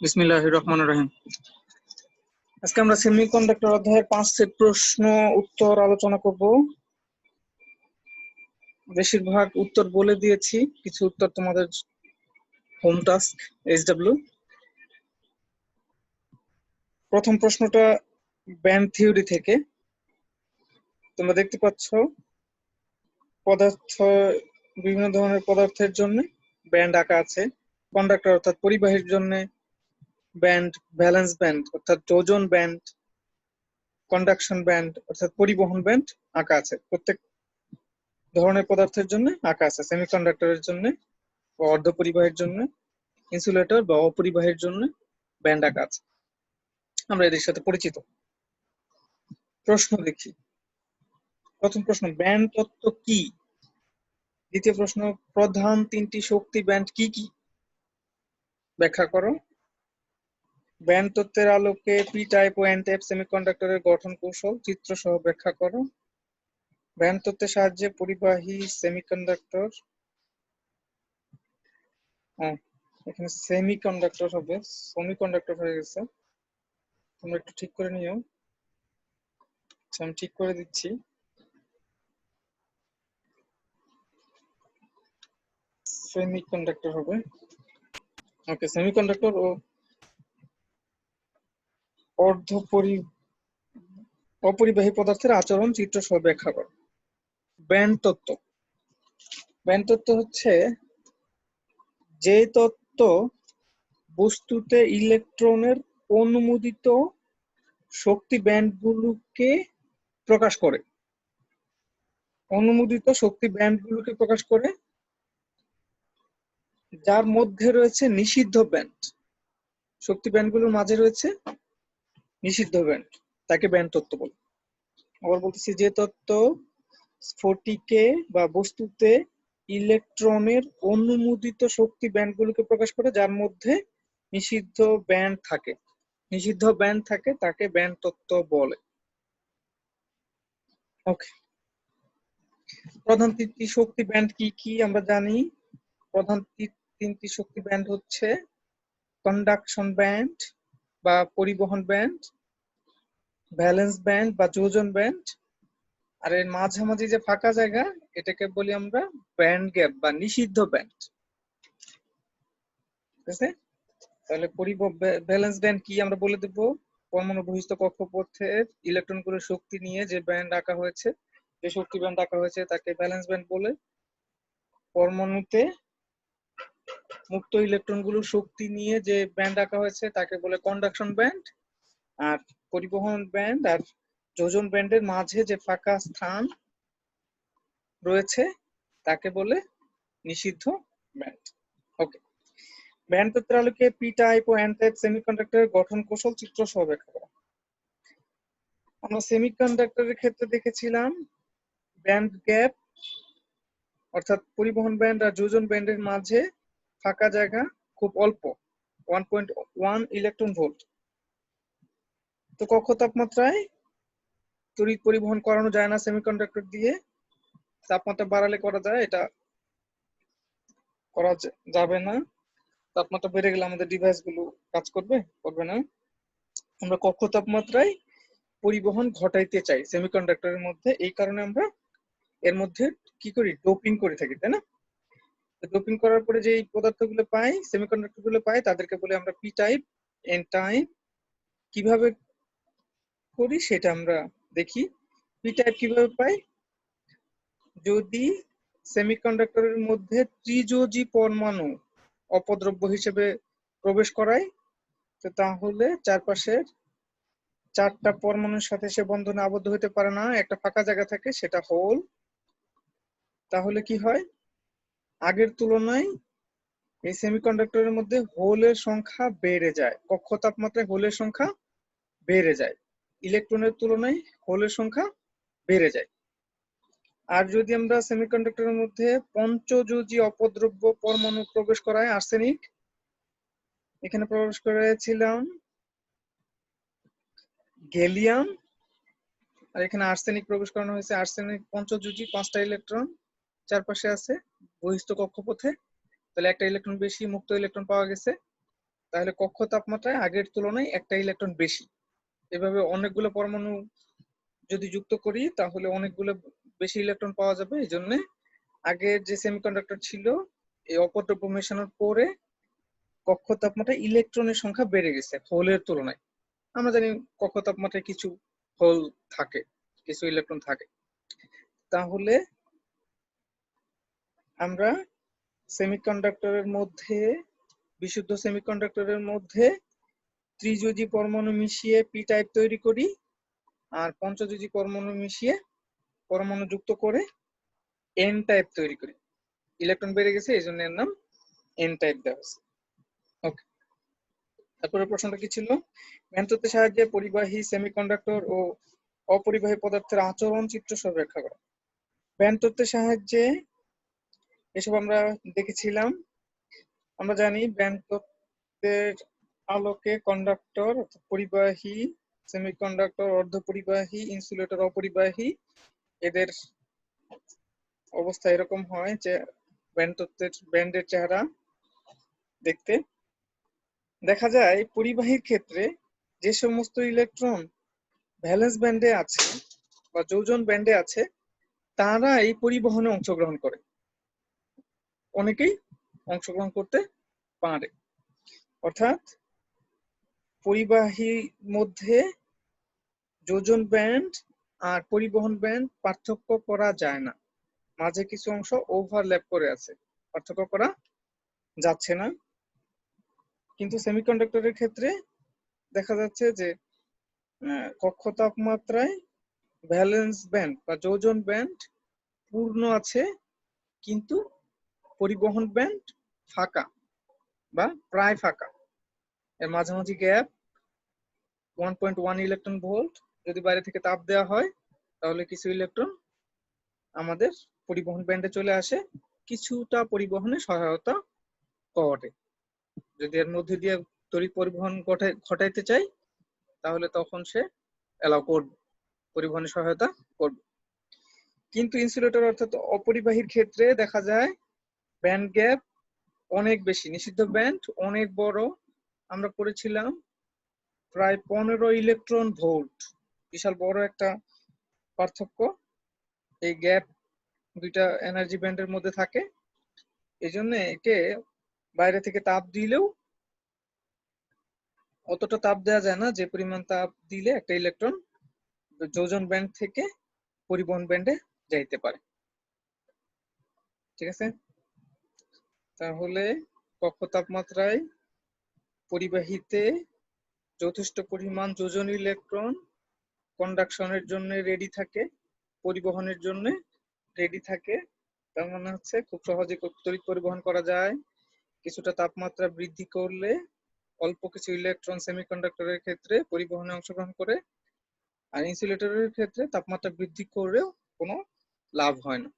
বিসমিল্লাহির রহমানির রহিম। আজকে আমরা সেমিকন্ডাক্টর অধ্যায়ের 5 সেট প্রশ্ন উত্তর আলোচনা করব। বেশিরভাগ উত্তর বলে দিয়েছি, কিছু উত্তর তোমাদের হোম টাস্ক এইচডব্লিউ। প্রথম প্রশ্নটা ব্যান্ড থিওরি থেকে। তোমরা দেখতে পাচ্ছ পদার্থ, বিভিন্ন ধরনের পদার্থের জন্য ব্যান্ড আঁকা আছে। কন্ডাক্টর অর্থাৎ পরিবাহীর জন্য ব্যান্ড, ভ্যালেন্স ব্যান্ড অর্থাৎ যোজন ব্যান্ড, কন্ডাকশন ব্যান্ড অর্থাৎ পরিবহন ব্যান্ড আঁকা আছে। প্রত্যেক ধরনের পদার্থের জন্য আঁকা আছে। সেমিকন্ডাক্টরের জন্য বা অর্ধপরিবাহীর জন্য, ইনসুলেটর বা অপরিবাহীর জন্য ব্যান্ড আঁকা আছে। আমরা এদের সাথে পরিচিত। প্রশ্ন দেখি। প্রথম প্রশ্ন, ব্যান্ড তত্ত্ব কি? দ্বিতীয় প্রশ্ন, প্রধান তিনটি শক্তি ব্যান্ড কি কি? ব্যাখ্যা করো। ব্যান্ড তত্ত্বের আলোকে পি টাইপ ও এন টাইপ সেমিকন্ডাক্টরের গঠন কৌশল চিত্র সহ ব্যাখ্যা করো। ব্যান্ড তত্ত্বের সাহায্যে পরিবাহী সেমিকন্ডাক্টর, এখানে সেমিকন্ডাক্টর হবে, সেমিকন্ডাক্টর হয়ে গেছে, তোমরা একটু ঠিক করে নিও। আমি ঠিক করে দিচ্ছি। সেমিকন্ডাক্টর হবে। ওকে, সেমিকন্ডাক্টর ও অপরিবাহী পদার্থের আচরণ চিত্র সহ ব্যাখ্যা করো। ব্যান্ড তত্ত্ব। ব্যান্ড তত্ত্ব হচ্ছে যে তত্ত্ব বস্তুতে ইলেকট্রনের অনুমোদিত শক্তি ব্যান্ডগুলোকে প্রকাশ করে। অনুমোদিত শক্তি ব্যান্ডগুলোকে প্রকাশ করে, যার মধ্যে রয়েছে নিষিদ্ধ ব্যান্ড। শক্তি ব্যান্ডগুলোর মাঝে রয়েছে নিষিদ্ধ ব্যান্ড, তাকে ব্যান্ড তত্ত্ব বলে। আবার বলতেছি, যে তত্ত্ব স্ফটিকে বা বস্তুতে ইলেকট্রনের অনুমোদিত শক্তি ব্যান্ডগুলোকে প্রকাশ করে, যার মধ্যে নিষিদ্ধ ব্যান্ড থাকে, তাকে ব্যান্ড তত্ত্ব বলে। ওকে, প্রধান তিনটি শক্তি ব্যান্ড কি কি আমরা জানি। প্রধান তিনটি শক্তি ব্যান্ড হচ্ছে কন্ডাকশন ব্যান্ড বা পরিবহন ব্যান্ড, ভ্যালেন্স ব্যান্ড বা যোজন ব্যান্ড, আর এর মাঝামাঝি যে ফাঁকা জায়গা, এটাকে বলি আমরা ব্যান্ড গ্যাপ বা নিষিদ্ধ ব্যান্ড। ঠিক আছে, তাহলে ভ্যালেন্স ব্যান্ড কি আমরা বলে দেব। পরমাণু বহিস্থ কক্ষপথের ইলেকট্রনগুলোর শক্তি নিয়ে যে ব্যান্ড আঁকা হয়েছে, যে শক্তি ব্যান্ড আঁকা হয়েছে তাকে ভ্যালেন্স ব্যান্ড বলে। পরমাণুতে মুক্ত ইলেকট্রনগুলোর শক্তি নিয়ে যে ব্যান্ড আঁকা হয়েছে তাকে বলে কন্ডাকশন ব্যান্ড। আর পরিবহন ব্যান্ড আর যোজন ব্যান্ডের মাঝে যে ফাঁকা স্থান রয়েছে তাকে বলে নিষিদ্ধ ব্যান্ড। ওকে, ব্যান্ড তত্ত্বের আলোকে পি টাইপ ও এন টাইপ সেমিকন্ডাক্টরের গঠন কৌশল চিত্র সহ ব্যাখ্যা করা। আমরা সেমিকন্ডাক্টরের ক্ষেত্রে দেখেছিলাম ব্যান্ড গ্যাপ, অর্থাৎ পরিবহন ব্যান্ড আর যোজন ব্যান্ডের মাঝে ফাঁকা জায়গা খুব অল্প, 1.1 ইলেকট্রন ভোল্ট। তো কক্ষ তাপমাত্রায় তড়িৎ পরিবহন করানো যায় না সেমিকন্ডাক্টর দিয়ে। তাপমাত্রা বাড়ালে করা যায়, এটা করা যাবে না। তাপমাত্রা বেড়ে গেলে আমাদের ডিভাইস গুলো কাজ করবে না। আমরা কক্ষ তাপমাত্রায় পরিবহন ঘটাইতে চাই সেমিকন্ডাক্টরের মধ্যে, এই কারণে আমরা এর মধ্যে কি করি, ডোপিং করে থাকি, তাই না? ডোপিং করার পরে যে পদার্থগুলো পাই, সেমিকন্ডাক্টর গুলো পাই, তাদেরকে বলে আমরা পি টাইপ, এন টাইপ। কিভাবে করি সেটা আমরা দেখি। পি টাইপ কিভাবে পাই, যদি সেমিকন্ডাক্টরের মধ্যে ত্রিযোজী পরমাণু অপদ্রব্য হিসেবে প্রবেশ করায়, তো তাহলে চারপাশের চারটা পরমাণুর সাথে সে বন্ধনে আবদ্ধ হতে পারে না, একটা ফাঁকা জায়গা থাকে, সেটা হোল। তাহলে কি হয়, আগের তুলনায় এই সেমিকন্ডাক্টরের মধ্যে হোলের সংখ্যা বেড়ে যায়। কক্ষ তাপমাত্রায় হোলের সংখ্যা বেড়ে যায়, ইলেকট্রনের তুলনায় হোলের সংখ্যা বেড়ে যায়। আর যদি আমরা সেমিকন্ডাক্টরের মধ্যে পঞ্চযোজী অপদ্রব্য পরমাণু প্রবেশ করায়, আর্সেনিক, এখানে প্রবেশ করেছিলাম গ্যালিয়াম, আর এখানে আর্সেনিক প্রবেশ করানো হয়েছে। আর্সেনিক পঞ্চযোজী, 5টা ইলেকট্রন চারপাশে আছে বহিস্থ কক্ষপথে, তাহলে একটা ইলেকট্রন বেশি মুক্ত ইলেকট্রন পাওয়া গেছে। তাহলে কক্ষ তাপমাত্রায় আগের তুলনায় একটা ইলেকট্রন বেশি। এভাবে অনেকগুলো পরমাণু যদি যুক্ত করি তাহলে অনেকগুলো বেশি ইলেকট্রন পাওয়া যাবে। এই জন্য আগের যে সেমিকন্ডাক্টর ছিল এই অপদ্রব্য মেশানোর পরে কক্ষ তাপমাত্রায় ইলেকট্রনের সংখ্যা বেড়ে গেছে হোলের তুলনায়। আমরা জানি কক্ষ তাপমাত্রায় কিছু হোল থাকে, কিছু ইলেকট্রন থাকে। তাহলে আমরা সেমিকন্ডাক্টরের মধ্যে, বিশুদ্ধ সেমিকন্ডাক্টরের মধ্যে ত্রিযোজী পরমাণু মিশিয়ে পি টাইপ তৈরি করি, আর পঞ্চযোজী পরমাণু মিশিয়ে পরমাণু যুক্ত করে এন টাইপ তৈরি করি। ইলেকট্রন বেড়ে গেছে এই জন্য এর নাম এন টাইপ দেওয়া হয়েছে। ওকে, তারপরে প্রশ্নটা কি ছিল? ব্যান্ড তত্ত্বের সাহায্যে পরিবাহী সেমিকন্ডাক্টর ও অপরিবাহী পদার্থের আচরণ চিত্র সহ ব্যাখ্যা করা। ব্যান্ড তত্ত্বের সাহায্যে এসব আমরা দেখেছিলাম। আমরা জানি ব্যান্ড তত্ত্বের আলোকে কন্ডাক্টর অর্থাৎ পরিবাহী, সেমিকন্ডাক্টর অর্ধপরিবাহী, ইনসুলেটর অপরিবাহী, এদের অবস্থা এরকম হয় যে ব্যান্ড তত্ত্বের ব্যান্ডের চেহারা দেখতে। দেখা যায় পরিবাহীর ক্ষেত্রে যে সমস্ত ইলেকট্রন ভ্যালেন্স ব্যান্ডে আছে বা যৌজন ব্যান্ডে আছে তারা এই পরিবহনে অংশগ্রহণ করে, অনেকেই অংশগ্রহণ করতে পারে। অর্থাৎ পরিবাহীর মধ্যে যোজন ব্যান্ড আর পরিবহন ব্যান্ড পার্থক্য করা যায় না, মাঝে কিছু অংশ ওভারল্যাপ করে আছে, পার্থক্য করা যাচ্ছে না। কিন্তু সেমিকন্ডাক্টরের ক্ষেত্রে দেখা যাচ্ছে যে কক্ষ তাপমাত্রায় ভ্যালেন্স ব্যান্ড বা যোজন ব্যান্ড পূর্ণ আছে, কিন্তু পরিবহন ব্যান্ড ফাঁকা বা প্রায় ফাঁকা। এর মাঝামাঝি গ্যাপ 1.1 ইলেকট্রন ভোল্ট। যদি বাইরে থেকে তাপ দেওয়া হয় তাহলে কিছু ইলেকট্রন আমাদের পরিবহন ব্যান্ডে চলে আসে, কিছুটা পরিবহনে সহায়তা করে। যদি এর মধ্যে দিয়ে তড়িৎ পরিবহন ঘটাইতে চাই তাহলে তখন সে এলাও করবে, পরিবহনে সহায়তা করবে। কিন্তু ইনসুলেটর অর্থাৎ অপরিবাহীর ক্ষেত্রে দেখা যায় ব্যান্ড গ্যাপ অনেক বেশি, নিষিদ্ধ ব্যান্ড অনেক বড়। আমরা পড়েছিলাম প্রায় 15 ইলেকট্রন ভোল্ট, বিশাল বড় একটা পার্থক্য এই গ্যাপ দুইটা এনার্জি ব্যান্ডের মধ্যে থাকে। এই জন্য একে বাইরে থেকে তাপ দিলেও অতটা তাপ দেওয়া যায় না যে পরিমাণ তাপ দিলে একটা ইলেকট্রন যোজন ব্যান্ড থেকে পরিবহন ব্যান্ডে যাইতে পারে। ঠিক আছে, তাহলে কক্ষ তাপমাত্রায় পরিবাহীতে যথেষ্ট পরিমাণ যোজন ইলেকট্রন কন্ডাকশনের জন্য রেডি থাকে, পরিবহনের জন্য রেডি থাকে। তার মানে হচ্ছে খুব সহজে তড়িৎ পরিবহন করা যায়। কিছুটা তাপমাত্রা বৃদ্ধি করলে অল্প কিছু ইলেকট্রন সেমিকন্ডাক্টরের ক্ষেত্রে পরিবহনে অংশগ্রহণ করে, আর ইনসুলেটরের ক্ষেত্রে তাপমাত্রা বৃদ্ধি করেও কোনো লাভ হয় না।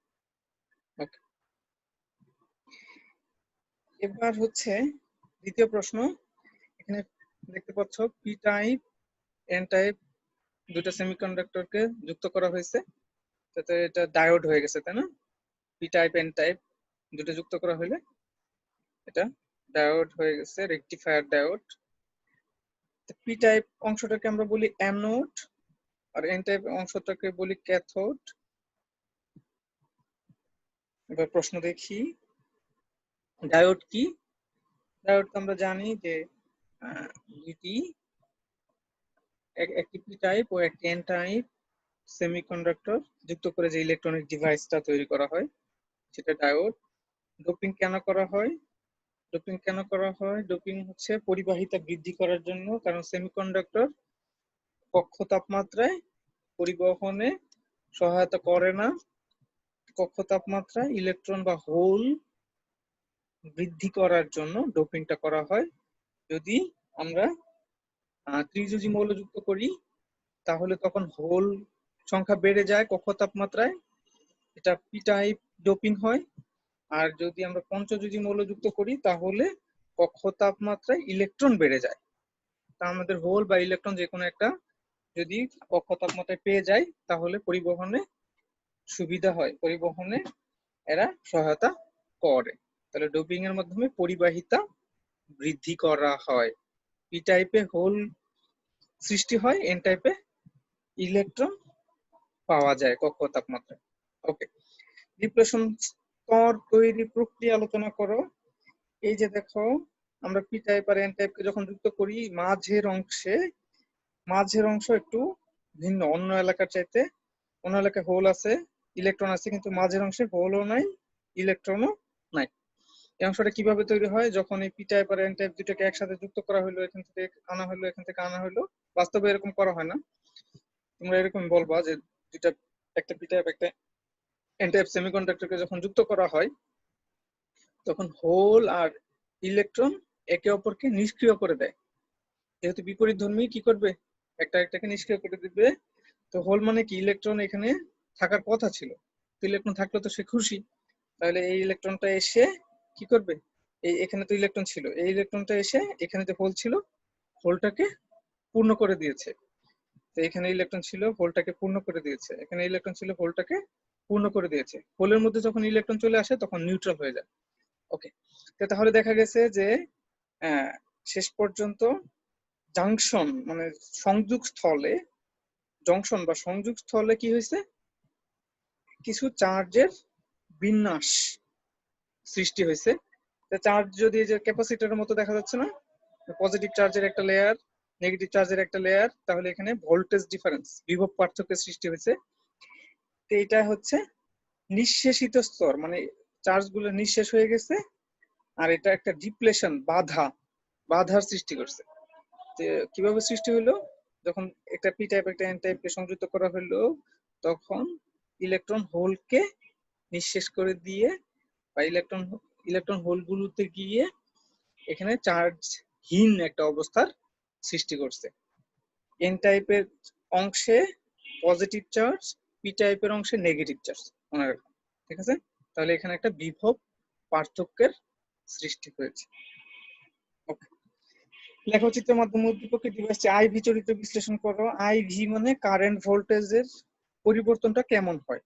ওকে, এবার হচ্ছে দ্বিতীয় প্রশ্ন। এখানে দেখতে পাচ্ছ পি টাইপ এন টাইপ দুটো সেমিকন্ডাক্টরকে যুক্ত করা হয়েছে, তাতে এটা ডায়োড হয়ে গেছে, তাই না? পি টাইপ এন টাইপ দুটো যুক্ত করা হলে এটা ডায়োড হয়ে গেছে, রেকটিফায়ার ডায়োড। পি টাইপ অংশটাকে আমরা বলি অ্যানোড আর এন টাইপ অংশটাকে বলি ক্যাথোড। এবার প্রশ্ন দেখি, ডায়োড কি? ডায়োড আমরা জানি যে দুইটি, একটি পি টাইপ ও একটি এন টাইপ সেমিকন্ডাক্টর যুক্ত করে যে ইলেকট্রনিক ডিভাইসটা তৈরি করা হয় সেটা ডায়োড। ডোপিং কেন করা হয়? ডোপিং হচ্ছে পরিবাহিতা বৃদ্ধি করার জন্য, কারণ সেমিকন্ডাক্টর কক্ষ তাপমাত্রায় পরিবহনে সহায়তা করে না। কক্ষ তাপমাত্রায় ইলেকট্রন বা হোল বৃদ্ধি করার জন্য ডোপিংটা করা হয়। যদি আমরা ত্রিযোজী মৌল যুক্ত করি তাহলে তখন হোল সংখ্যা বেড়ে যায় কক্ষ তাপমাত্রায়, এটা পি টাইপ ডোপিং হয়। আর যদি আমরা পঞ্চযোজী মৌল যুক্ত করি তাহলে কক্ষ তাপমাত্রায় ইলেকট্রন বেড়ে যায়। তা আমাদের হোল বা ইলেকট্রন যে কোনো একটা যদি কক্ষ তাপমাত্রায় পেয়ে যায় তাহলে পরিবহনে সুবিধা হয়, পরিবহনে এরা সহায়তা করে। তাহলে ডোপিং এর মাধ্যমে পরিবাহিতা বৃদ্ধি করা হয়। পি টাইপে হোল সৃষ্টি হয়, এন টাইপে ইলেকট্রন পাওয়া যায় কক্ষ তাপমাত্রায়। ওকে, ডিপ্লেশন স্তর তৈরি প্রক্রিয়া আলোচনা করো। এই যে দেখো, আমরা পি টাইপ আর এন টাইপকে যখন যুক্ত করি, মাঝের অংশ একটু ভিন্ন, অন্য এলাকার চাইতে। অন্য এলাকায় হোল আছে, ইলেকট্রন আছে, কিন্তু মাঝের অংশে হোলও নাই, ইলেকট্রনও নাই। এই অংশটা কিভাবে তৈরি হয়? যখন এই পি টাইপ আর এন টাইপ দুটাকে একসাথে যুক্ত করা হলো, এখান থেকে আনা হলো, এখান থেকে আনা হলো, বাস্তবে এরকম করা হয় না। তোমরা এরকম বলবা যে দুটা, একটা পি টাইপ একটা এন টাইপ সেমিকন্ডাক্টরকে যখন যুক্ত করা হয়, তখন হোল আর ইলেকট্রন একে অপরকে নিষ্ক্রিয় করে দেয়। যেহেতু বিপরীতধর্মী, কি করবে? একটা একটাকে নিষ্ক্রিয় করে দিবে। তো হোল মানে কি? ইলেকট্রন এখানে থাকার কথা ছিল, তো ইলেকট্রন থাকলে তো সে খুশি। তাহলে এই ইলেকট্রনটা এসে কি করবে? এখানে তো ইলেকট্রন ছিল, এই ইলেকট্রনটা এসে এখানে যে হোল ছিল, হোলটাকে পূর্ণ করে দিয়েছে। তো এখানে ইলেকট্রন ছিল, হোলটাকে পূর্ণ করে দিয়েছে। এখানে ইলেকট্রন ছিল, হোলটাকে পূর্ণ করে দিয়েছে। হোলের মধ্যে যখন ইলেকট্রন চলে আসে, তখন নিউট্রাল হয়ে যায়। ওকে, তাহলে দেখা গেছে যে শেষ পর্যন্ত জাংশন মানে সংযোগ স্থলে, জংশন বা সংযোগ স্থলে কি হয়েছে? কিছু চার্জের বিন্যাস সৃষ্টি হয়েছে। চার্জ যদি যে ক্যাপাসিটরের মতো দেখা যাচ্ছে না, পজিটিভ চার্জের একটা লেয়ার, নেগেটিভ চার্জের একটা লেয়ার, তাহলে এখানে ভোল্টেজ ডিফারেন্স, বিভব পার্থক্যের সৃষ্টি হয়েছে। তো এটা হচ্ছে নিঃশেষিত স্তর, মানে চার্জগুলো নিঃশেষ হয়ে গেছে, আর এটা একটা ডিপ্লেশন, বাধার সৃষ্টি করছে। কিভাবে সৃষ্টি হলো? যখন একটা পি টাইপ একটা এন টাইপকে সংযুক্ত করা হলো, তখন ইলেকট্রন হোলকে নিঃশেষ করে দিয়ে, বা ইলেকট্রন হোলগুলোতে গিয়ে এখানে চার্জহীন একটা অবস্থার সৃষ্টি করছে। এন টাইপের অংশে পজিটিভ চার্জ, পি টাইপের অংশে নেগেটিভ চার্জ, মনে রাখবেন। ঠিক আছে? তাহলে এখানে একটা বিভব পার্থক্যের সৃষ্টি হয়েছে। ওকে, লেখচিত্রের মাধ্যমে উদ্দীপকের ডিভাইসটি আইভি চরিত্র বিশ্লেষণ করো। আইভি মানে কারেন্ট ভোল্টেজের পরিবর্তনটা কেমন হয়।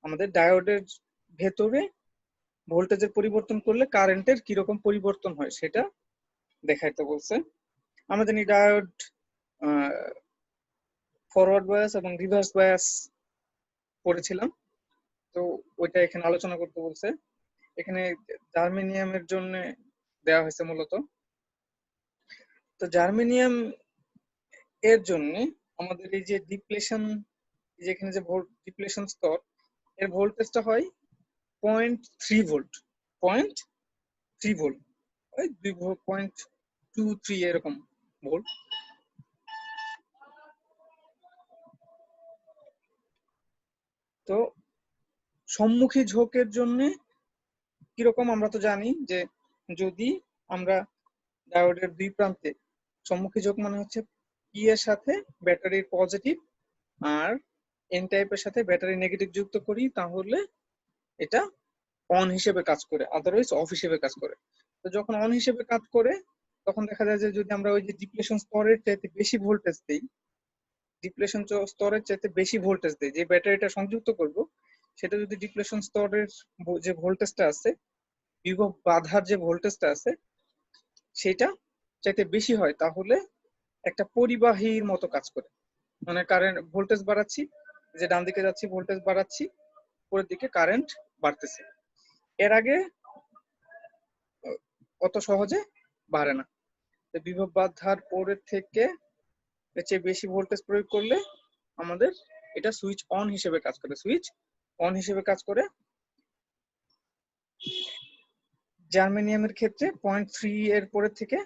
আমাদের ডায়োডের ভেতরে ভোল্টেজের পরিবর্তন করলে কারেন্টের কিরকম পরিবর্তন হয় সেটা দেখাইতে বলছে। আমরা জানি ডায়োড ফরওয়ার্ড বায়াস এবং রিভার্স বায়াস পড়েছিলাম, তো ওইটা এখানে আলোচনা করতে বলছে। এখানে জার্মেনিয়ামের জন্য দেওয়া হয়েছে মূলত। তো জার্মেনিয়াম এর জন্য আমাদের এই যে ডিপ্লেশন, যেখানে যে ডিপ্লেশন স্তর, এর ভোল্টেজটা হয় 0.3 ভোল্ট, 0.3 ভোল্ট, ওই 0.23 এরকম ভোল্ট। তো সম্মুখী ঝোঁকের জন্য কিরকম আমরা তো জানি যে, যদি আমরা ডায়োডের দুই প্রান্তে, সম্মুখী ঝোঁক মানে হচ্ছে পি এর সাথে ব্যাটারির পজিটিভ আর এন টাইপের সাথে ব্যাটারি নেগেটিভ যুক্ত করি, তাহলে এটা অন হিসেবে কাজ করে, আদারওয়াইজ অফ হিসেবে কাজ করে। তো যখন অন হিসেবে কাজ করে, তখন দেখা যায় যে যদি আমরা ওই যে ডিপ্লেশন স্তরের চাইতে বেশি ভোল্টেজ দিই, ডিপ্লেশন স্তরের চাইতে বেশি ভোল্টেজ দিই, যে ব্যাটারিটা সংযুক্ত করব, সেটা যদি ডিপ্লেশন স্তরের যে ভোল্টেজটা আছে, বিভব বাধার যে ভোল্টেজটা আছে, সেটা চাইতে বেশি হয়, তাহলে একটা পরিবাহীর মতো কাজ করে। মানে কারেন্ট ভোল্টেজ বাড়াচ্ছি, যে ডান দিকে যাচ্ছি ভোল্টেজ বাড়াচ্ছি, উপরের দিকে কারেন্ট বাড়তেছে। এর আগে অত সহজে বাড়ে না। বিভব বাধার পরের থেকে এর চেয়ে বেশি ভোল্টেজ প্রয়োগ করলে আমাদের এটা সুইচ অন হিসেবে কাজ করে, সুইচ অন হিসেবে কাজ করে। জার্মেনিয়ামের ক্ষেত্রে 0.3 এর পরের থেকে,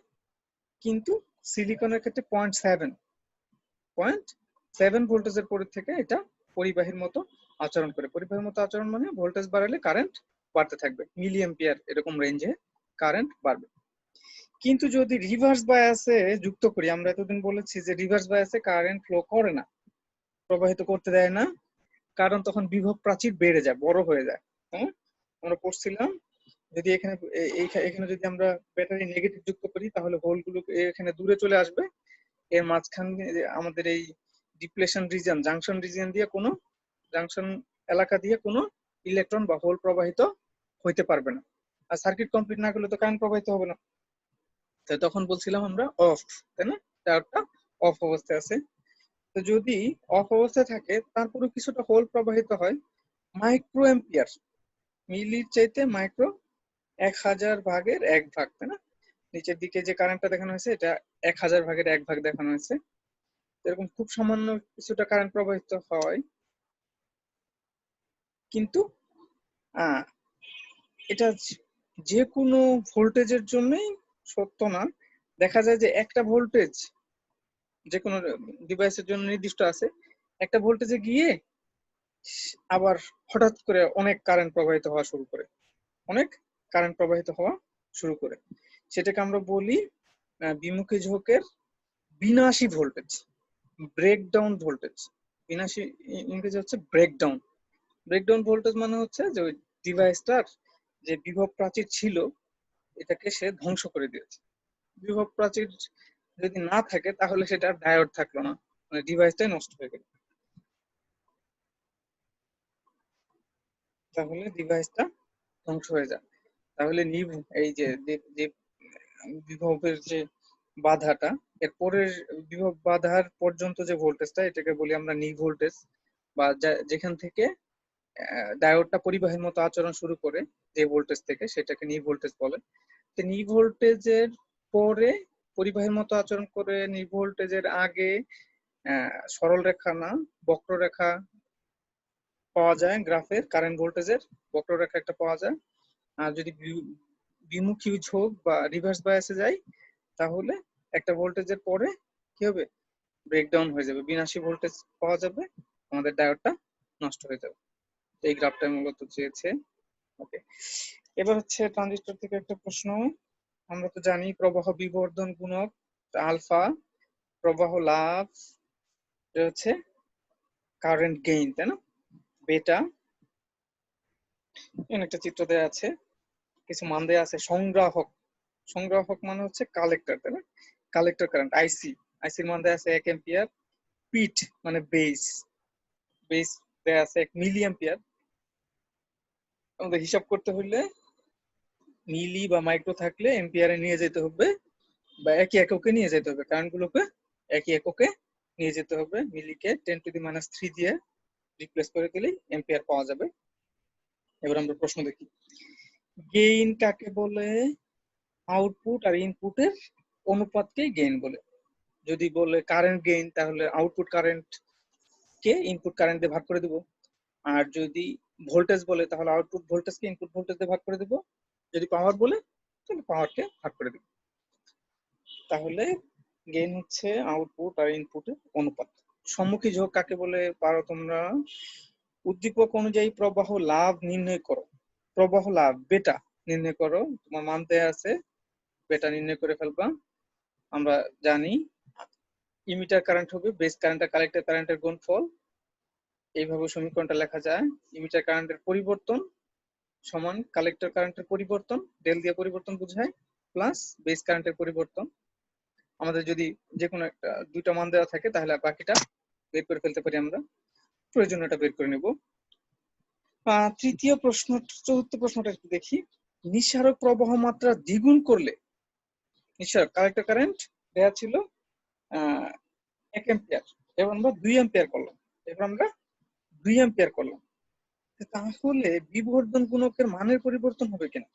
কিন্তু সিলিকনের ক্ষেত্রে 0.7 ভোল্টেজের পরের থেকে এটা পরিবাহীর মতো আচরণ করে। পরিবাহীর মতো আচরণ মানে ভোল্টেজ বাড়ালে কারেন্ট বাড়তে থাকবে, মিলি এম্পিয়ার এরকম রেঞ্জে কারেন্ট বাড়বে। কিন্তু যদি রিভার্স বায়াসে যুক্ত করি, আমরা এতদিন বলেছি যে রিভার্স বায়াসে কারেন্ট ফ্লো করে না, প্রবাহিত করতে দেয় না, কারণ তখন বিভব প্রাচীর বেড়ে যায়, বড় হয়ে যায়। হ্যাঁ, আমরা পড়ছিলাম, যদি এখানে যদি আমরা ব্যাটারি নেগেটিভ যুক্ত করি, তাহলে হোলগুলো এখানে দূরে চলে আসবে। এর মাঝখানে আমাদের এই ডিপ্লেশন রিজিয়ন, জাংশন এলাকা দিয়ে কোনো ইলেকট্রন বা হোল প্রবাহিত হইতে পারবে না। আর সার্কিট কমপ্লিট না করলে তো কারেন্ট প্রবাহিত হবে না। তো তখন বলছিলাম আমরা অফ, তাই না? ডায়োডটা অফ অবস্থায় আছে। তো যদি অফ অবস্থায় থাকে তারপরে কিছুটা হোল প্রবাহিত হয়, মাইক্রো অ্যাম্পিয়ার, মিলির চাইতে মাইক্রো 1000 ভাগের 1 ভাগ, তাই না? নিচের দিকে যে কারেন্টটা দেখানো হয়েছে এটা 1000 ভাগের 1 ভাগ দেখানো হয়েছে। এরকম খুব সামান্য কিছুটা কারেন্ট প্রবাহিত হয়, কিন্তু আহ, এটা যে কোনো ভোল্টেজের জন্যই সত্য না। দেখা যায় যে একটা ভোল্টেজ যে কোনো ডিভাইসের জন্য নির্দিষ্ট আছে, একটা ভোল্টেজে গিয়ে আবার হঠাৎ করে অনেক কারেন্ট প্রবাহিত হওয়া শুরু করে, অনেক কারেন্ট প্রবাহিত হওয়া শুরু করে। সেটাকে আমরা বলি বিমুখী ঝোঁকের বিনাশী ভোল্টেজ, ব্রেকডাউন ভোল্টেজ। বিনাশী ইংরেজি হচ্ছে ব্রেকডাউন। ব্রেকডাউন ভোল্টেজ মানে হচ্ছে যে ওই ডিভাইসটার যে বিভব প্রাচীর ছিল এটাকে সে ধ্বংস করে দিয়েছে। বিভব প্রাচীর যদি না থাকে তাহলে সেটা ডায়োড থাকলো না, মানে ডিভাইসটাই নষ্ট হয়ে গেল, তাহলে ডিভাইসটা ধ্বংস হয়ে যায়। তাহলে এই যে যে বিভবের যে বাধাটা, এর পরের বিভব বাধার পর্যন্ত যে ভোল্টেজটা এটাকে বলি আমরা নি ভোল্টেজ, বা যেখান থেকে ডায়োডটা পরিবাহীর মতো আচরণ শুরু করে যে ভোল্টেজ থেকে, সেটাকে নি ভোল্টেজ বলে। তো নি ভোল্টেজের পরে পরিবাহীর মতো আচরণ করে, নি ভোল্টেজের আগে সরল রেখা না বক্ররেখা পাওয়া যায় গ্রাফের, কারেন্ট ভোল্টেজের বক্ররেখা একটা পাওয়া যায়। আর যদি বিমুখী ঝোঁক বা রিভার্স বায়াসে যায় তাহলে একটা ভোল্টেজের পরে কি হবে, ব্রেকডাউন হয়ে যাবে, বিনাশী ভোল্টেজ পাওয়া যাবে, আমাদের ডায়োডটা নষ্ট হয়ে যাবে। এই গ্রাফটা মূলত চেয়েছে। ওকে, এবার হচ্ছে ট্রানজিস্টর থেকে একটা প্রশ্ন। আমরা তো জানি প্রবাহ বিবর্ধন গুণক আলফা, প্রবাহ লাভ এটা হচ্ছে কারেন্ট গেইন, তাই না? বেটা, এখানে একটা চিত্র দেওয়া আছে, কিছু মান দেওয়া আছে। সংগ্রাহক, সংগ্রাহক মানে হচ্ছে কালেক্টর, তাই না? কালেক্টর কারেন্ট আইসি, আইসির মান দেওয়া আছে 1 এম্পিয়ার। পিট মানে বেস, বেস দেওয়া আছে 1 মিলি অ্যাম্পিয়ার। আমাদের হিসাব করতে হলে মিলি বা মাইক্রো থাকলে এম্পিয়ারে নিয়ে যেতে হবে, বা একই এককে নিয়ে যেতে হবে, কারেন্ট গুলোকে একই এককে নিয়ে যেতে হবে। মিলিকে 10⁻³ দিয়ে রিপ্লেস করে দিলেই এম্পিয়ার পাওয়া যাবে। এবার আমরা প্রশ্ন দেখি, গেইন কাকে বলে? আউটপুট আর ইনপুটের অনুপাতকে গেইন বলে। যদি বলে কারেন্ট গেইন তাহলে আউটপুট কারেন্ট কে ইনপুট কারেন্ট দিয়ে ভাগ করে দেব। আর যদি ভোল্টেজ বলে তাহলে আউটপুট ভোল্টেজকে ইনপুট ভোল্টেজ দিয়ে ভাগ করে দেব। যদি পাওয়ার বলে তাহলে পাওয়ারকে ভাগ করে দেব। তাহলে গেইন হচ্ছে আউটপুট আর ইনপুটের অনুপাত। সম্মুখী ঝোঁক কাকে বলে পারো তোমরা? উদ্দীপক অনুযায়ী প্রবাহ লাভ নির্ণয় করো। প্রবাহ লাভ বেটা নির্ণয় করো, তোমার মান দেয়া আছে, বেটা নির্ণয় করে ফেলবা। আমরা জানি ইমিটার কারেন্ট হবে বেস কারেন্ট আর কালেক্টর কারেন্টের গুণফল। এইভাবে সমীকরণটা লেখা যায়, ইমিটার কারেন্টের পরিবর্তন সমান কালেক্টর কারেন্টের পরিবর্তন, ডেল দিয়ে পরিবর্তন বোঝায়, প্লাস বেস কারেন্টের পরিবর্তন। আমাদের যদি যে কোনো একটা দুইটা মান দেওয়া থাকে তাহলে বাকিটা বের করে ফেলতে পারি আমরা, প্রয়োজন এটা বের করে নেব। তৃতীয় প্রশ্ন, চতুর্থ প্রশ্নটা একটু দেখি। নিঃসারক প্রবাহ মাত্রা দ্বিগুণ করলে, নিঃসারক কালেক্টর কারেন্ট দেওয়া ছিল 1 এম্পিয়ার, এবার আমরা 2 এম্পিয়ার করলাম, এবার আমরা 2 এম্পিয়ার করলাম, তাহলে বিবর্ধন গুণকের মানের পরিবর্তন হবে কিনা?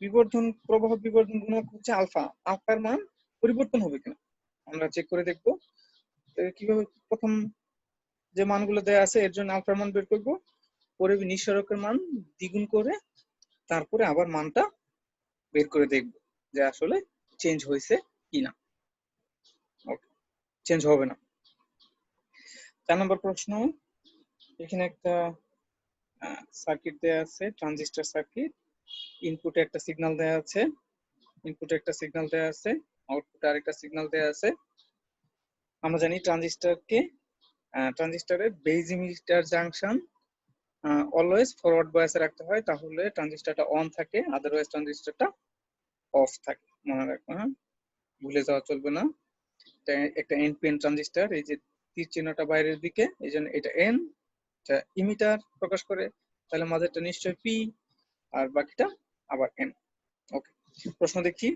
বিবর্ধন প্রবাহ বিবর্ধন গুণক হচ্ছে আলফা, আলফার মান পরিবর্তন হবে কিনা আমরা চেক করে দেখবো। কিভাবে? প্রথম যে মানগুলো দেওয়া আছে এর জন্য আলফার মান বের করবো, পরে নিঃসারকের মান দ্বিগুণ করে তারপরে আবার মানটা বের করে দেখবো যে আসলে চেঞ্জ হয়েছে কিনা। ওকে, চেঞ্জ হবে না। 4 নম্বর প্রশ্ন, এখানে একটা সার্কিট দেওয়া আছে, ট্রানজিস্টর সার্কিট। ইনপুটে একটা সিগন্যাল দেওয়া আছে, ইনপুটে একটা সিগন্যাল দেওয়া আছে, আউটপুটে আরেকটা সিগন্যাল দেওয়া আছে। আমরা জানি ট্রানজিস্টরের base emitter junction always forward বায়াসে রাখতে হয়, তাহলে ট্রানজিস্টরটা অন থাকে, আদারওয়াইজ ট্রানজিস্টরটা অফ থাকে। মনে রাখবো, হ্যাঁ, ভুলে যাওয়া চলবে না। একটা এনপিএন ট্রানজিস্টর, এই যে তীর চিহ্নটা বাইরের দিকে, এই জন্য এটা এন, এটা ইমিটার প্রকাশ করে, তাহলে মাঝেরটা নিশ্চয়ই পি আর বাকিটা আবার এন। ওকে, প্রশ্ন দেখি,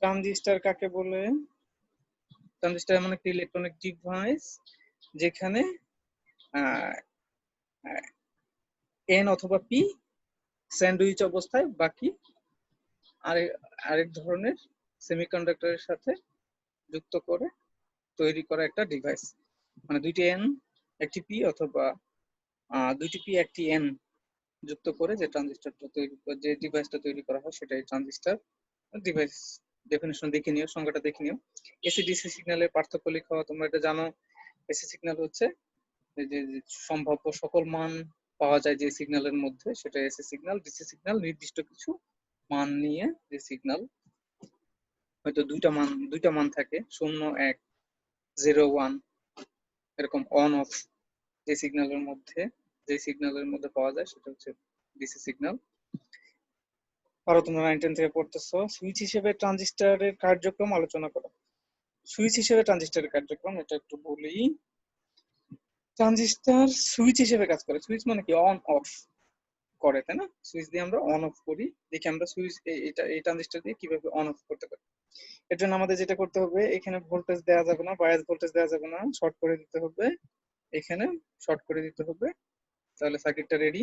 ট্রানজিস্টর কাকে বলে? ট্রানজিস্টর এমন একটি ইলেকট্রনিক ডিভাইস যেখানে এন অথবা পি স্যান্ডউইচ অবস্থায় বাকি আরেক ধরনের সেমিকন্ডাক্টরের সাথে যুক্ত করে তৈরি করা একটা ডিভাইস। মানে দুইটি এন একটি পি অথবা দুইটি পি একটি এন যুক্ত করে যে ট্রানজিস্টরটা তৈরি, যে ডিভাইসটা তৈরি করা হয় সেটাই ট্রানজিস্টর ডিভাইস। ডেফিনেশন দেখে নিও, সংজ্ঞাটা দেখে নিও। এসি ডিসি সিগন্যালের পার্থক্য লেখা, তোমরা এটা জানো। এসি সিগন্যাল হচ্ছে যে সম্ভাব্য সকল মান পাওয়া যায় যে সিগন্যালের মধ্যে, সেটা এসি সিগন্যাল। ডিসি সিগন্যাল নির্দিষ্ট কিছু মান নিয়ে যে সিগন্যাল, হয়তো দুইটা মান থাকে, 0 1 0 1 এরকম অন অফ, যে সিগন্যালের মধ্যে পাওয়া যায় সেটা হচ্ছে ডিসি সিগন্যাল। আরো তোমরা 9 10 থেকে পড়তেছো। সুইচ হিসেবে ট্রানজিস্টরের কার্যক্রম আলোচনা করো। সুইচ হিসেবে ট্রানজিস্টরের কার্যক্রম এটা একটু বলি। ট্রানজিস্টর সুইচ হিসেবে কাজ করে। সুইচ মানে কি? অন অফ করে, তাই না? সুইচ দিয়ে আমরা অন অফ করি। দেখি আমরা সুইচ এই ট্রানজিস্টর দিয়ে কিভাবে অন অফ করতে পারি। এর জন্য আমাদের যেটা করতে হবে, এখানে ভোল্টেজ দেওয়া যাবে না, বায়াস ভোল্টেজ দেওয়া যাবে না, শর্ট করে দিতে হবে। এখানে শর্ট করে দিতে হবে, তাহলে সার্কিটটা রেডি।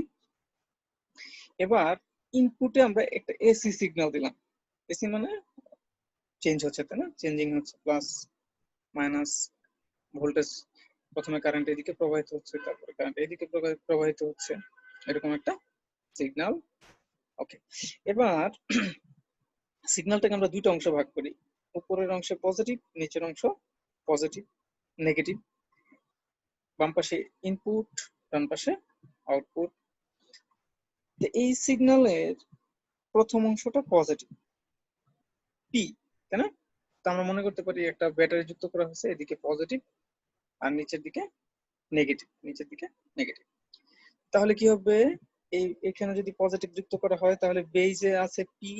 এবার ইনপুটে আমরা একটা এসি সিগন্যাল দিলাম। এসি মানে চেঞ্জ হচ্ছে, তাই না? চেঞ্জিং হচ্ছে, প্লাস মাইনাস ভোল্টেজ। প্রথমে কারেন্ট এদিকে প্রবাহিত হচ্ছে, তারপরে কারেন্ট এদিকে প্রবাহিত হচ্ছে, এরকম একটা সিগন্যাল। ওকে, এবার সিগন্যালটাকে আমরা দুইটা অংশ ভাগ করি। উপরের অংশে পজিটিভ, নিচের অংশ পজিটিভ নেগেটিভ। বাম পাশে ইনপুট, ডান পাশে আউটপুট। এই সিগন্যালের প্রথম অংশটা পজিটিভ, পি, তাই না? তো আমরা মনে করতে পারি একটা ব্যাটারি যুক্ত করা হয়েছে, এদিকে পজিটিভ আর নিচের দিকে নেগেটিভ। তাহলে কি হবে, এখানে যদি পজিটিভ যুক্ত করা হয় তাহলে বেজে আছে পি,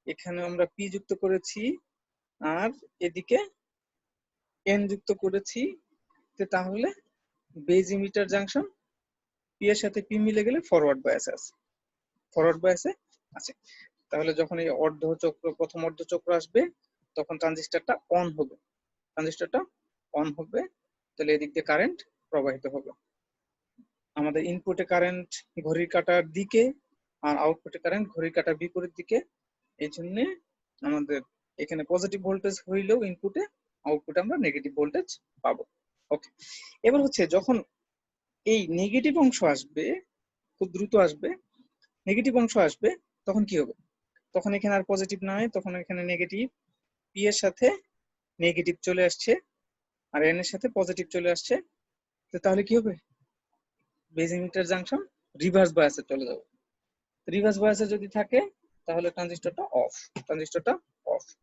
এখানে আমরা পি যুক্ত করেছি, আর এদিকে এন যুক্ত করেছি। তাহলে বেজ ইমিটার জাংশন পি এর সাথে পি মিলে গেলে ফরওয়ার্ড বায়াসে আছে। তাহলে যখন এই প্রথম অর্ধচক্র আসবে তখন ট্রানজিস্টরটা অন হবে, তাহলে এদিক দিয়ে কারেন্ট প্রবাহিত হবে। আমাদের ইনপুটে কারেন্ট ঘড়ির কাঁটার দিকে আর আউটপুটে কারেন্ট ঘড়ির কাঁটার বিপরীত দিকে। এই জন্য আমাদের এখানে পজিটিভ ভোল্টেজ হইলেও ইনপুটে, আউটপুটে আমরা নেগেটিভ ভোল্টেজ পাবো। ওকে, এবার হচ্ছে যখন এই নেগেটিভ অংশ আসবে, খুব দ্রুত আসবে, নেগেটিভ অংশ আসবে, তখন কি হবে? তখন এখানে আর পজিটিভ নয়, তখন এখানে নেগেটিভ, পি এর সাথে নেগেটিভ চলে আসছে আর এন এর সাথে পজিটিভ চলে আসছে। তাহলে কি হবে? বেজ ইমিটার জাংশন রিভার্স বায়াসে চলে যাবে। রিভার্স বায়াসে যদি থাকে তাহলে ট্রানজিস্টরটা অফ।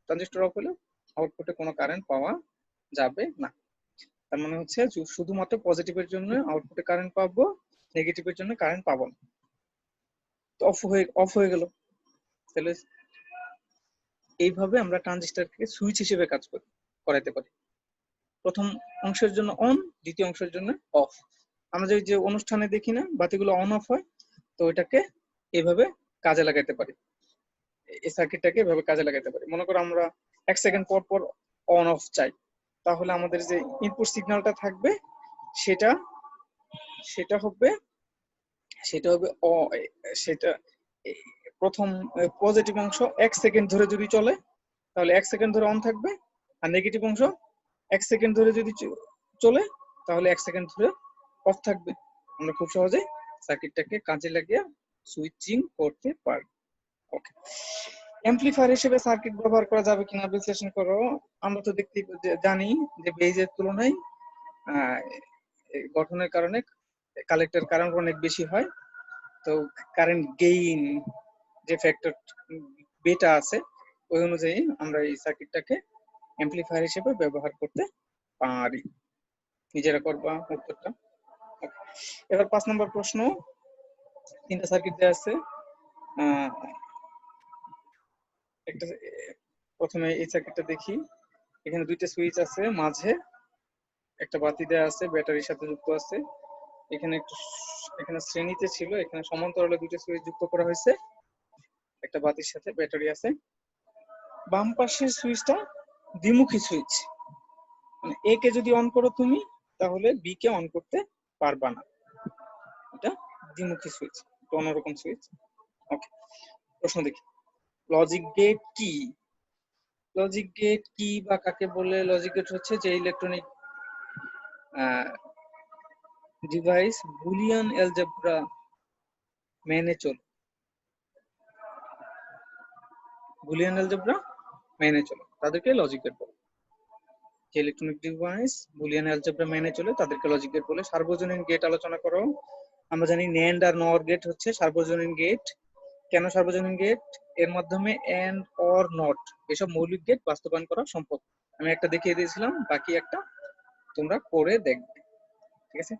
ট্রানজিস্টর অফ হলে আউটপুটে কোনো কারেন্ট পাওয়া যাবে না। তার মানে হচ্ছে শুধুমাত্র পজিটিভের জন্য আউটপুটে কারেন্ট পাবো, নেগেটিভের জন্য কারেন্ট পাবো না। তো অফ হয়ে গেল। তাহলে এইভাবে আমরা ট্রানজিস্টরকে সুইচ হিসেবে কাজ করাইতে পারি। প্রথম অংশের জন্য অন, দ্বিতীয় অংশের জন্য অফ। আমরা যে অনুষ্ঠানে দেখি না বাতিগুলো অন অফ হয়, তো ওইটাকে এভাবে কাজে লাগাইতে পারি। এই সার্কিটটাকে এভাবে কাজে লাগাইতে পারি। মনে করো আমরা 1 সেকেন্ড পর পর অন অফ চাই, তাহলে আমাদের যে ইনপুট সিগন্যালটা থাকবে সেটা সেটা হবে সেটা প্রথম পজিটিভ অংশ 1 সেকেন্ড ধরে যদি চলে তাহলে 1 সেকেন্ড ধরে অন থাকবে, আর নেগেটিভ অংশ 1 সেকেন্ড ধরে যদি চলে তাহলে 1 সেকেন্ড ধরে অফ থাকবে। আমরা খুব সহজে সার্কিটটাকে কাজে লাগিয়ে সুইচিং করতে পারি। ওকে, অ্যামপ্লিফায়ার হিসেবে সার্কিট ব্যবহার করা যাবে কিনা বিশ্লেষণ করো। আমরা তো জানি যে বেজের তুলনায় গঠনের কারণে কালেক্টর কারেন্ট অনেক বেশি হয়। তো কারেন্ট গেইন যে ফ্যাক্টর বেটা আছে, ওই অনুযায়ী আমরা এই সার্কিটটাকে অ্যামপ্লিফায়ার হিসেবে ব্যবহার করতে পারি। নিজেরা করবা উত্তরটা। এবার 5 নম্বর প্রশ্ন, 3টা সার্কিট দেওয়া আছে। একটা প্রথমে এই সার্কিটটা দেখি। এখানে 2টা সুইচ আছে, মাঝে একটা বাতি দেওয়া আছে, ব্যাটারির সাথে যুক্ত আছে। এখানে শ্রেণীতে ছিল, এখানে সমান্তরালে 2টা সুইচ যুক্ত করা হয়েছে। একটা বাতির সাথে ব্যাটারি আছে। বাম পাশের সুইচটা দ্বিমুখী সুইচ, মানে এ কে যদি অন করো তুমি তাহলে বি কে অন করতে পারবা না, এটা দ্বিমুখী সুইচ, অন্যরকম সুইচ। ওকে, প্রশ্ন দেখি, লজিক গেট কি? লজিক গেট কি বা কাকে বলে? লজিক গেট হচ্ছে যে ইলেকট্রনিক ডিভাইস বুলিয়ান অ্যালজেব্রা মেনে চলে, বুলিয়ান অ্যালজেব্রা মেনে চলে তাদেরকে লজিক গেট বলে। যে ইলেকট্রনিক ডিভাইস বুলিয়ান অ্যালজেব্রা মেনে চলে তাদেরকে লজিক গেট বলে। সার্বজনীন গেট আলোচনা করো। আমরা জানি NAND আর NOR গেট হচ্ছে সার্বজনীন গেট। কেন সার্বজনীন গেট? এর মাধ্যমে এন্ড অর নট এসব মৌলিক গেট বাস্তবায়ন করা সম্ভব। আমি একটা দেখিয়ে দিয়েছিলাম, বাকি একটা তোমরা করে দেখবে, ঠিক আছে?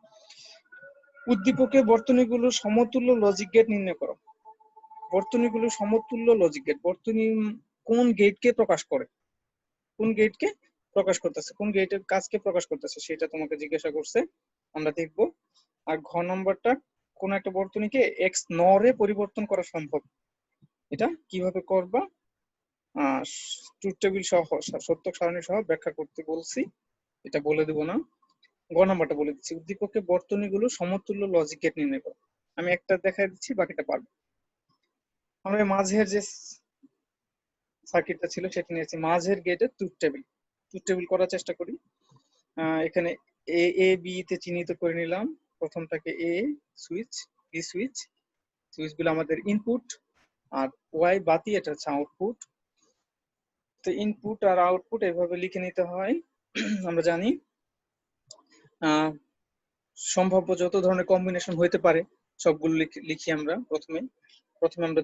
উদ্দীপকের বর্তনীগুলো সমতুল্য লজিক গেট নির্ণয় করো। বর্তনীগুলো সমতুল্য লজিক গেট, বর্তনী কোন গেটকে প্রকাশ করে, কোন গেটকে প্রকাশ করতেছে, কোন গেটের কাজকে প্রকাশ করতেছে সেটা তোমাকে জিজ্ঞাসা করছে, আমরা দেখব। আর ঘ নম্বরটা, কোন একটা বর্তনীকে এক্স নরে পরিবর্তন করা সম্ভব, এটা কিভাবে করবা ট্রুথ টেবিল সহ সত্যক সারণী সহ ব্যাখ্যা করতে বলছি, এটা বলে দেব না। গ নাম্বারটা বলে দিচ্ছি, উদ্দীপকে বর্তনীগুলো সমতুল্য লজিক গেট নির্ণয় করো। আমি একটা দেখাই দিচ্ছি, বাকিটা পারবো। আমরা মাঝের যে সার্কিটটা ছিল সেটা নিয়েছি, মাঝের গেটের ট্রুথ টেবিল করার চেষ্টা করি। এখানে এ এ বি তে চিহ্নিত করে নিলাম। প্রথমটাকে এ সুইচ, বি সুইচ, সুইচগুলো আমাদের ইনপুট, আর ওয়াই বাতি এটা হচ্ছে আউটপুট। তো ইনপুট আর আউটপুট এভাবে লিখে নিতে হয়। আমরা জানি সম্ভাব্য যত ধরনের কম্বিনেশন হইতে পারে সবগুলো লিখি আমরা। প্রথমে আমরা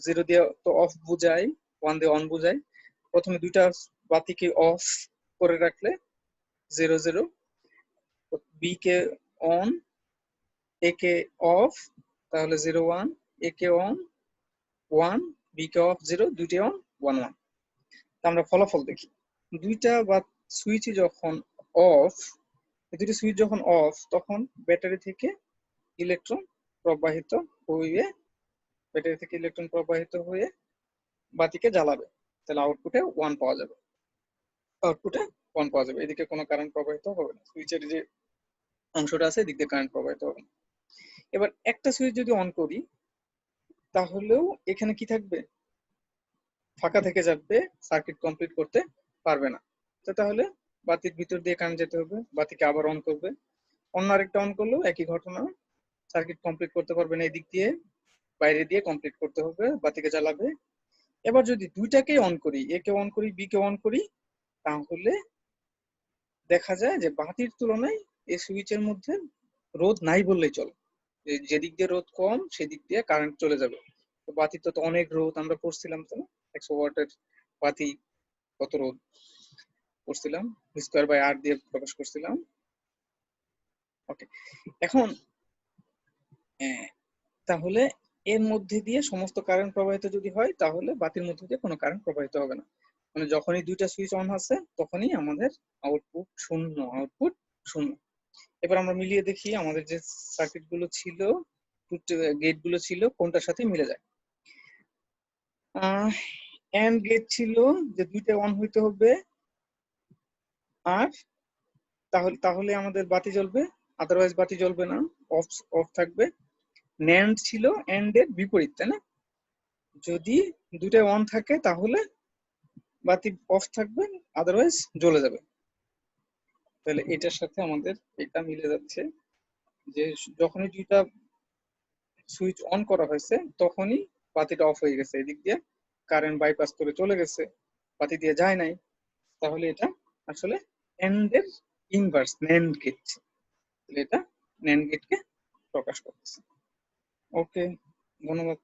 0 দিয়ে তো অফ বুঝাই, 1 দিয়ে অন বুঝাই। প্রথমে দুইটা বাতিকে অফ করে রাখলে 0 0, বি কে অন, এ কে অফ, তাহলে 0 1, এ কে অন 1, বি কে অফ 0, দুইটা অন 1 1। আমরা ফলাফল দেখি, দুইটা বা সুইচ যখন অফ, দুইটা সুইচ যখন অফ তখন ব্যাটারি থেকে ইলেকট্রন প্রবাহিত হয়ে, বাতিকে জ্বালাবে, তাহলে আউটপুটে 1 পাওয়া যাবে, এদিকে কোনো কারেন্ট প্রবাহিত হবে না, সুইচের যে অংশটা আছে এদিক দিয়ে কারেন্ট প্রবাহিত হবে না। এবার একটা সুইচ যদি অন করি তাহলেও এখানে কি থাকবে, ফাঁকা থেকে যাবে, সার্কিট কমপ্লিট করতে পারবে না। তো তাহলে বাতির ভিতর দিয়ে কারেন্ট যেতে হবে, বাতিকে আবার অন করবে, অন্য আরেকটা অন করলেও একই ঘটনা, সার্কিট কমপ্লিট করতে পারবে না, এদিক দিয়ে বাইরে দিয়ে কমপ্লিট করতে হবে, বাতিকে জ্বালাবে। এবার যদি দুইটাকেই অন করি, এ কে অন করি, বি কে অন করি, তাহলে দেখা যায় যে বাতির তুলনায় এই সুইচের মধ্যে রোধ নাই বললেই চলে, যেদিক দিয়ে রোধ কম সেদিক দিয়ে কারেন্ট চলে যাবে। তো বাতির তো অনেক রোধ আমরা পড়ছিলাম, তো 100 ওয়াটের বাতি কত রোধ পড়ছিলাম, স্কয়ার বাই আর দিয়ে প্রকাশ করছিলাম। ওকে, এখন তাহলে এর মধ্যে দিয়ে সমস্ত কারেন্ট প্রবাহিত যদি হয় তাহলে বাতির মধ্যে দিয়ে কোনো কারেন্ট প্রবাহিত হবে না, মানে যখনই দুইটা সুইচ অন আছে তখনই আমাদের আউটপুট শূন্য। এবার আমরা মিলিয়ে দেখি আমাদের যে সার্কিট গুলো ছিল, গেট গুলো ছিল কোনটার সাথে মিলে যায়। এন্ড গেট ছিল যে দুইটা অন হইতে হবে, আর তাহলে আমাদের বাতি জ্বলবে, আদারওয়াইজ বাতি জ্বলবে না, অফ থাকবে। ন্যান্ড ছিল এন্ড এর বিপরীত, তাই না? যদি দুইটা অন থাকে তাহলে বাতি অফ থাকবে, আদারওয়াইজ জ্বলে যাবে। তাহলে এটার সাথে আমাদের এটা মিলে যাচ্ছে যে যখনই দুইটা সুইচ অন করা হয়েছে তখনই বাতিটা অফ হয়ে গেছে, এদিক দিয়ে কারেন্ট বাইপাস করে চলে গেছে, বাতি দিয়ে যায় নাই। তাহলে এটা আসলে এন্ড এর ইনভার্স, ন্যান্ড গেট। এটা ন্যান্ড গেটকে প্রকাশ করতেছে। ওকে, ধন্যবাদ।